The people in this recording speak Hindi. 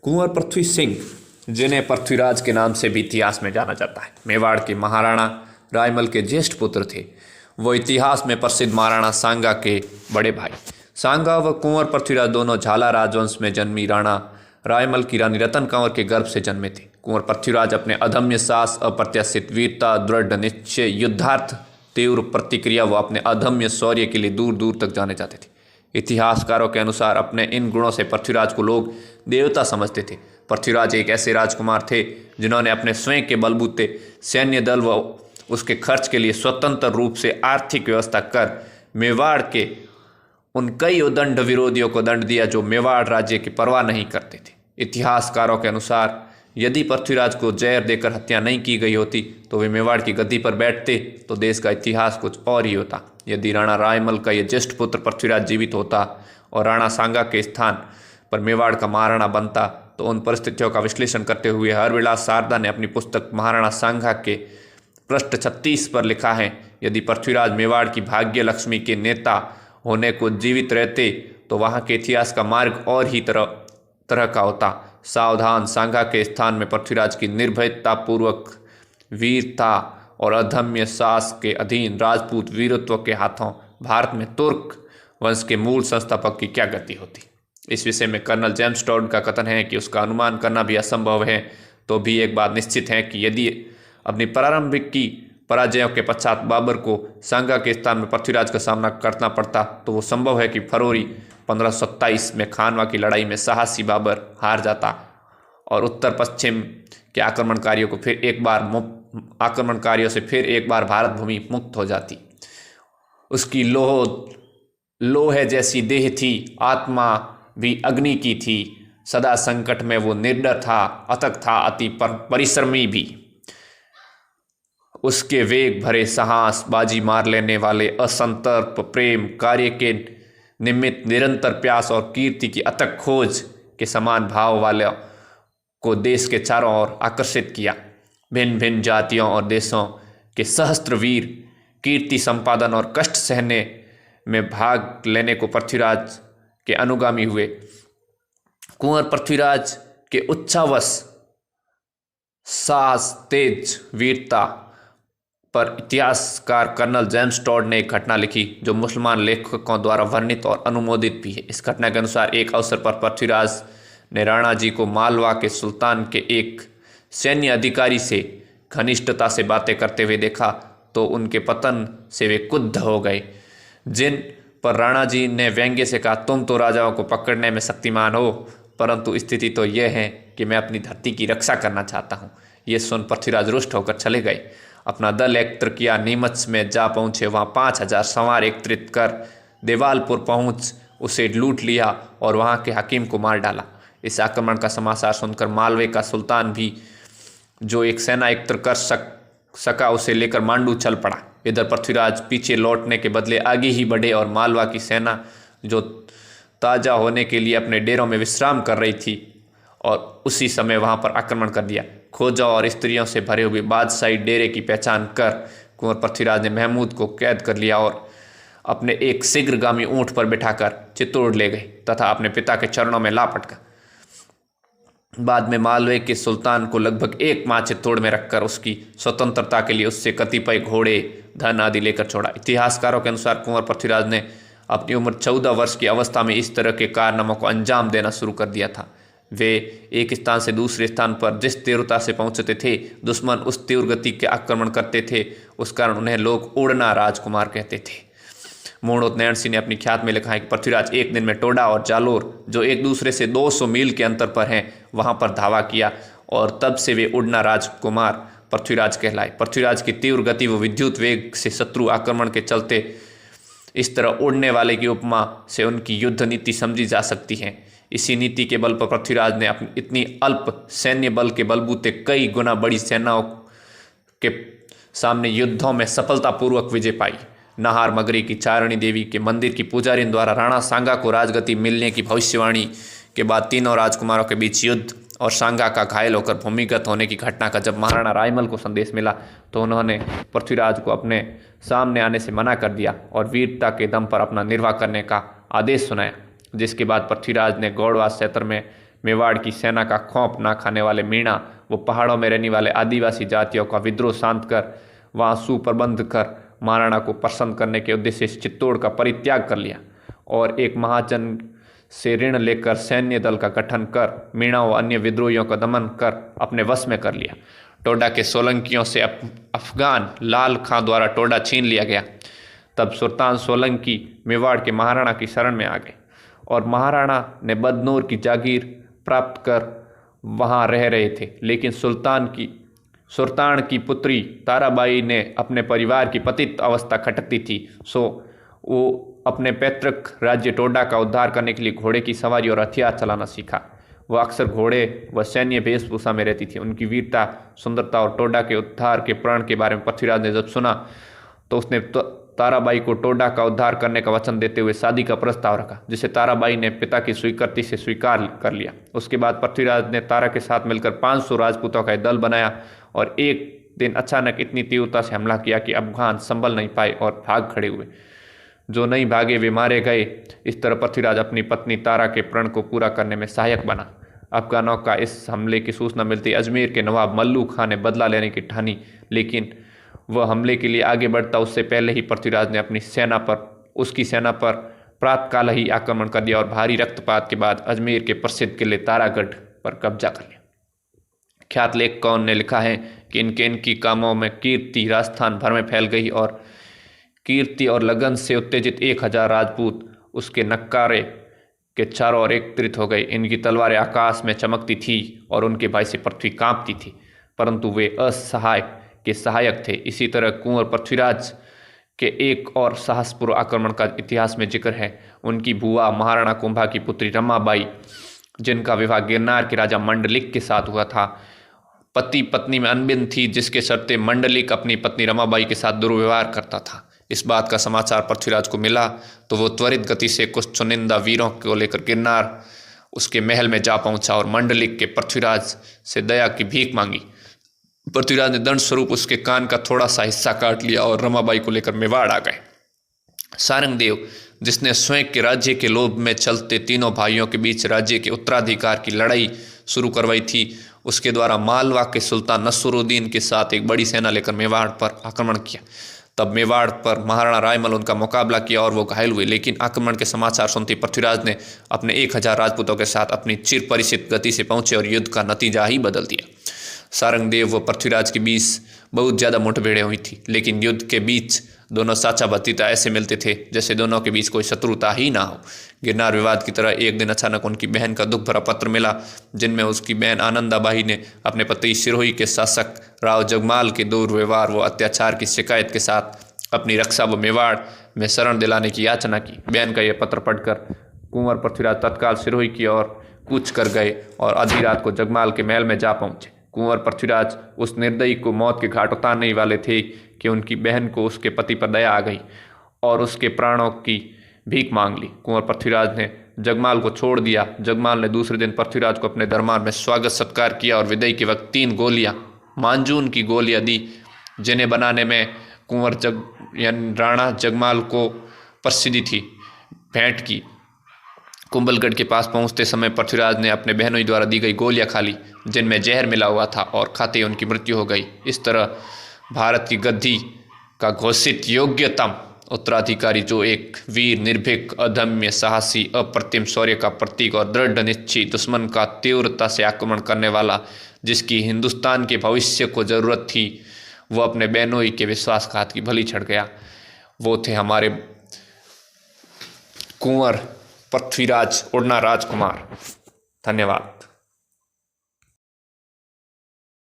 कुंवर पृथ्वी सिंह, जिन्हें पृथ्वीराज के नाम से भी इतिहास में जाना जाता है, मेवाड़ के महाराणा रायमल के ज्येष्ठ पुत्र थे। वो इतिहास में प्रसिद्ध महाराणा सांगा के बड़े भाई। सांगा व कुंवर पृथ्वीराज दोनों झाला राजवंश में जन्मी राणा रायमल की रानी रतन कंवर के गर्भ से जन्मे थे। कुंवर पृथ्वीराज अपने अदम्य साहस, अप्रत्याशित वीरता, दृढ़ निश्चय, युद्धार्थ तीव्र प्रतिक्रिया व अपने अदम्य शौर्य के लिए दूर दूर तक जाने जाते थे। इतिहासकारों के अनुसार अपने इन गुणों से पृथ्वीराज को लोग देवता समझते थे। पृथ्वीराज एक ऐसे राजकुमार थे जिन्होंने अपने स्वयं के बलबूते सैन्य दल व उसके खर्च के लिए स्वतंत्र रूप से आर्थिक व्यवस्था कर मेवाड़ के उन कई उदंड विरोधियों को दंड दिया जो मेवाड़ राज्य की परवाह नहीं करते थे। इतिहासकारों के अनुसार यदि पृथ्वीराज को जहर देकर हत्या नहीं की गई होती तो वे मेवाड़ की गद्दी पर बैठते तो देश का इतिहास कुछ और ही होता। यदि राणा रायमल का यह ज्येष्ठ पुत्र पृथ्वीराज जीवित होता और राणा सांगा के स्थान पर मेवाड़ का महाराणा बनता तो उन परिस्थितियों का विश्लेषण करते हुए हरविलास शारदा ने अपनी पुस्तक महाराणा सांगा के पृष्ठ 36 पर लिखा है, यदि पृथ्वीराज मेवाड़ की भाग्य लक्ष्मी के नेता होने को जीवित रहते तो वहाँ के इतिहास का मार्ग और ही तरह का होता। सावधान, सांगा के स्थान में पृथ्वीराज की निर्भयता पूर्वक वीरता और अदम्य साहस के अधीन राजपूत वीरत्व के हाथों भारत में तुर्क वंश के मूल संस्थापक की क्या गति होती। इस विषय में कर्नल जेम्स टॉड का कथन है कि उसका अनुमान करना भी असंभव है, तो भी एक बात निश्चित है कि यदि अपनी प्रारंभिक की पराजयों के पश्चात बाबर को सांगा के स्थान में पृथ्वीराज का सामना करना पड़ता तो वो संभव है कि फरवरी 1527 में खानवा की लड़ाई में साहसी बाबर हार जाता और उत्तर पश्चिम के आक्रमणकारियों से फिर एक बार भारत भूमि मुक्त हो जाती। उसकी लोहे जैसी देह थी, आत्मा भी अग्नि की थी, सदा संकट में वो निर्डर था, अथक था, अति परिश्रमी भी। उसके वेग भरे साहस, बाजी मार लेने वाले असंतर्प प्रेम, कार्य के निमित्त निरंतर प्यास और कीर्ति की अथक खोज के समान भाव वाले को देश के चारों ओर आकर्षित किया। भिन्न भिन्न जातियों और देशों के सहस्त्र वीर कीर्ति संपादन और कष्ट सहने में भाग लेने को पृथ्वीराज के अनुगामी हुए। कुंवर पृथ्वीराज के उच्छावश साहस, तेज वीरता पर इतिहासकार कर्नल जेम्स टॉड ने एक घटना लिखी जो मुसलमान लेखकों द्वारा वर्णित और अनुमोदित भी है। इस घटना के अनुसार एक अवसर पर पृथ्वीराज ने राणा जी को मालवा के सुल्तान के एक सैन्य अधिकारी से घनिष्ठता से बातें करते हुए देखा तो उनके पतन से वे क्रुद्ध हो गए, जिन पर राणा जी ने व्यंग्य से कहा, तुम तो राजाओं को पकड़ने में शक्तिमान हो, परंतु स्थिति तो यह है कि मैं अपनी धरती की रक्षा करना चाहता हूँ। ये सुन पृथ्वीराज रुष्ट होकर चले गए। अपना दल एकत्र किया, नीमच में जा पहुँचे। वहाँ 5000 सवार एकत्रित कर देवालपुर पहुँच उसे लूट लिया और वहाँ के हकीम को मार डाला। इस आक्रमण का समाचार सुनकर मालवे का सुल्तान भी, जो एक सेना एकत्र कर सका, उसे लेकर मांडू चल पड़ा। इधर पृथ्वीराज पीछे लौटने के बदले आगे ही बढ़े और मालवा की सेना, जो ताज़ा होने के लिए अपने डेरों में विश्राम कर रही थी, और उसी समय वहां पर आक्रमण कर दिया। खोजा और स्त्रियों से भरे हुए बादशाही डेरे की पहचान कर कुंवर पृथ्वीराज ने महमूद को कैद कर लिया और अपने एक शीघ्रगामी ऊंट पर बिठाकर चित्तौड़ ले गए तथा अपने पिता के चरणों में लापट गए। बाद में मालवे के सुल्तान को लगभग 1 माह चित्तौड़ में रखकर उसकी स्वतंत्रता के लिए उससे कतिपय घोड़े, धन आदि लेकर छोड़ा। इतिहासकारों के अनुसार कुंवर पृथ्वीराज ने अपनी उम्र 14 वर्ष की अवस्था में इस तरह के कारनामों को अंजाम देना शुरू कर दिया था। वे एक स्थान से दूसरे स्थान पर जिस तीव्रता से पहुंचते थे, दुश्मन उस तीव्र गति के आक्रमण करते थे। उस कारण उन्हें लोग उड़ना राजकुमार कहते थे। मोहनोद नैण सिंह ने अपनी ख्यात में लिखा है कि पृथ्वीराज एक दिन में टोडा और जालोर, जो एक दूसरे से 200 मील के अंतर पर हैं, वहां पर धावा किया और तब से वे उड़ना राजकुमार पृथ्वीराज कहलाए। पृथ्वीराज की तीव्र गति व विद्युत वेग से शत्रु आक्रमण के चलते इस तरह उड़ने वाले की उपमा से उनकी युद्ध नीति समझी जा सकती है। इसी नीति के बल पर पृथ्वीराज ने अपनी इतनी अल्प सैन्य बल के बलबूते कई गुना बड़ी सेनाओं के सामने युद्धों में सफलतापूर्वक विजय पाई। नाहर मगरी की चारणी देवी के मंदिर की पुजारी द्वारा राणा सांगा को राजगति मिलने की भविष्यवाणी के बाद तीनों राजकुमारों के बीच युद्ध और सांगा का घायल होकर भूमिगत होने की घटना का जब महाराणा रायमल को संदेश मिला तो उन्होंने पृथ्वीराज को अपने सामने आने से मना कर दिया और वीरता के दम पर अपना निर्वाह करने का आदेश सुनाया। जिसके बाद पृथ्वीराज ने गौड़वास क्षेत्र में मेवाड़ की सेना का खौफ ना खाने वाले मीणा वो पहाड़ों में रहने वाले आदिवासी जातियों का विद्रोह शांत कर वहाँ सुप्रबंध कर महाराणा को प्रसन्न करने के उद्देश्य से चित्तौड़ का परित्याग कर लिया और एक महाजन से ऋण लेकर सैन्य दल का गठन कर मीणा व अन्य विद्रोहियों का दमन कर अपने वश में कर लिया। टोडा के सोलंकियों से अफगान लाल खां द्वारा टोडा छीन लिया गया। तब सुल्तान सोलंकी मेवाड़ के महाराणा की शरण में आ गए और महाराणा ने बदनूर की जागीर प्राप्त कर वहाँ रह रहे थे, लेकिन सुल्तान की पुत्री ताराबाई ने अपने परिवार की पतित अवस्था खटकती थी, सो वो अपने पैतृक राज्य टोडा का उद्धार करने के लिए घोड़े की सवारी और हथियार चलाना सीखा। वह अक्सर घोड़े व सैन्य वेशभूषा में रहती थी। उनकी वीरता, सुंदरता और टोडा के उद्धार के प्रण के बारे में पृथ्वीराज ने जब सुना तो उसने ताराबाई को टोडा का उद्धार करने का वचन देते हुए शादी का प्रस्ताव रखा, जिसे ताराबाई ने पिता की स्वीकृति से स्वीकार कर लिया। उसके बाद पृथ्वीराज ने तारा के साथ मिलकर 500 राजपूतों का एक दल बनाया और एक दिन अचानक इतनी तीव्रता से हमला किया कि अफगान संभल नहीं पाए और भाग खड़े हुए। जो नहीं भागे वे मारे गए। इस तरह पृथ्वीराज अपनी पत्नी तारा के प्रण को पूरा करने में सहायक बना। अफगानों का इस हमले की सूचना मिलती अजमेर के नवाब मल्लू खां ने बदला लेने की ठानी, लेकिन वह हमले के लिए आगे बढ़ता उससे पहले ही पृथ्वीराज ने उसकी सेना पर प्रातःकाल ही आक्रमण कर दिया और भारी रक्तपात के बाद अजमेर के प्रसिद्ध किले तारागढ़ पर कब्जा कर लिया। ख्यात लेख कौन ने लिखा है कि इनकी कामों में कीर्ति राजस्थान भर में फैल गई और कीर्ति और लगन से उत्तेजित 1000 राजपूत उसके नक्कारे के चारों ओर एकत्रित हो गए। इनकी तलवारें आकाश में चमकती थी और उनके भय से पृथ्वी कांपती थी, परंतु वे असहाय के सहायक थे। इसी तरह कुंवर पृथ्वीराज के एक और साहसपूर्व आक्रमण का इतिहास में जिक्र है। उनकी बुआ महाराणा कुंभा की पुत्री रमाबाई, जिनका विवाह गिरनार के राजा मंडलिक के साथ हुआ था, पति पत्नी में अनबिन थी, जिसके चलते मंडलिक अपनी पत्नी रमाबाई के साथ दुर्व्यवहार करता था। इस बात का समाचार पृथ्वीराज को मिला तो वो त्वरित गति से कुछ चुनिंदा वीरों को लेकर गिरनार उसके महल में जा पहुंचा और मंडलिक के पृथ्वीराज से दया की भीख मांगी। पृथ्वीराज ने दंड स्वरूप उसके कान का थोड़ा सा हिस्सा काट लिया और रमाबाई को लेकर मेवाड़ आ गए। सारंगदेव, जिसने स्वयं के राज्य के लोभ में चलते तीनों भाइयों के बीच राज्य के उत्तराधिकार की लड़ाई शुरू करवाई थी, उसके द्वारा मालवा के सुल्तान नसरुद्दीन के साथ एक बड़ी सेना लेकर मेवाड़ पर आक्रमण किया। तब मेवाड़ पर महाराणा रायमल उनका मुकाबला किया और वो घायल हुए, लेकिन आक्रमण के समाचार सुनते पृथ्वीराज ने अपने 1000 राजपूतों के साथ अपनी चिर परिचित गति से पहुंचे और युद्ध का नतीजा ही बदल दिया। सारंगदेव व पृथ्वीराज के बीच बहुत ज़्यादा मुठभेड़ें हुई थी, लेकिन युद्ध के बीच दोनों साचा भतीजा ऐसे मिलते थे जैसे दोनों के बीच कोई शत्रुता ही ना हो। गिरनार विवाद की तरह एक दिन अचानक उनकी बहन का दुख भरा पत्र मिला, जिनमें उसकी बहन आनंदाबाई ने अपने पति सिरोही के शासक राव जगमाल के दुर्व्यवहार व अत्याचार की शिकायत के साथ अपनी रक्षा व मेवाड़ में शरण दिलाने की याचना की। बहन का यह पत्र पढ़कर कुंवर पृथ्वीराज तत्काल सिरोही की ओर कूच कर गए और आधी रात को जगमाल के महल में जा पहुंचे। कुंवर पृथ्वीराज उस निर्दयी को मौत के घाट उतारने वाले थे कि उनकी बहन को उसके पति पर दया आ गई और उसके प्राणों की भीख मांग ली। कुंवर पृथ्वीराज ने जगमाल को छोड़ दिया। जगमाल ने दूसरे दिन पृथ्वीराज को अपने दरबार में स्वागत सत्कार किया और विदाई के वक्त 3 गोलियां मांजून की गोलियां दी, जिन्हें बनाने में कुंवर राणा जगमाल को प्रसिद्धि थी। भेंट की। कुंभलगढ़ के पास पहुंचते समय पृथ्वीराज ने अपने बहनों द्वारा दी गई गोलियां खा ली, जिनमें जहर मिला हुआ था, और खाते ही उनकी मृत्यु हो गई। इस तरह भारत की गद्दी का घोषित योग्यतम उत्तराधिकारी, जो एक वीर, निर्भीक, अदम्य, साहसी, अप्रतिम शौर्य का प्रतीक और दृढ़ निश्चय, दुश्मन का तीव्रता से आक्रमण करने वाला, जिसकी हिंदुस्तान के भविष्य को जरूरत थी, वो अपने बहनोई के विश्वासघात की भली चढ़ गया। वो थे हमारे कुंवर पृथ्वीराज उड़ना राजकुमार। धन्यवाद।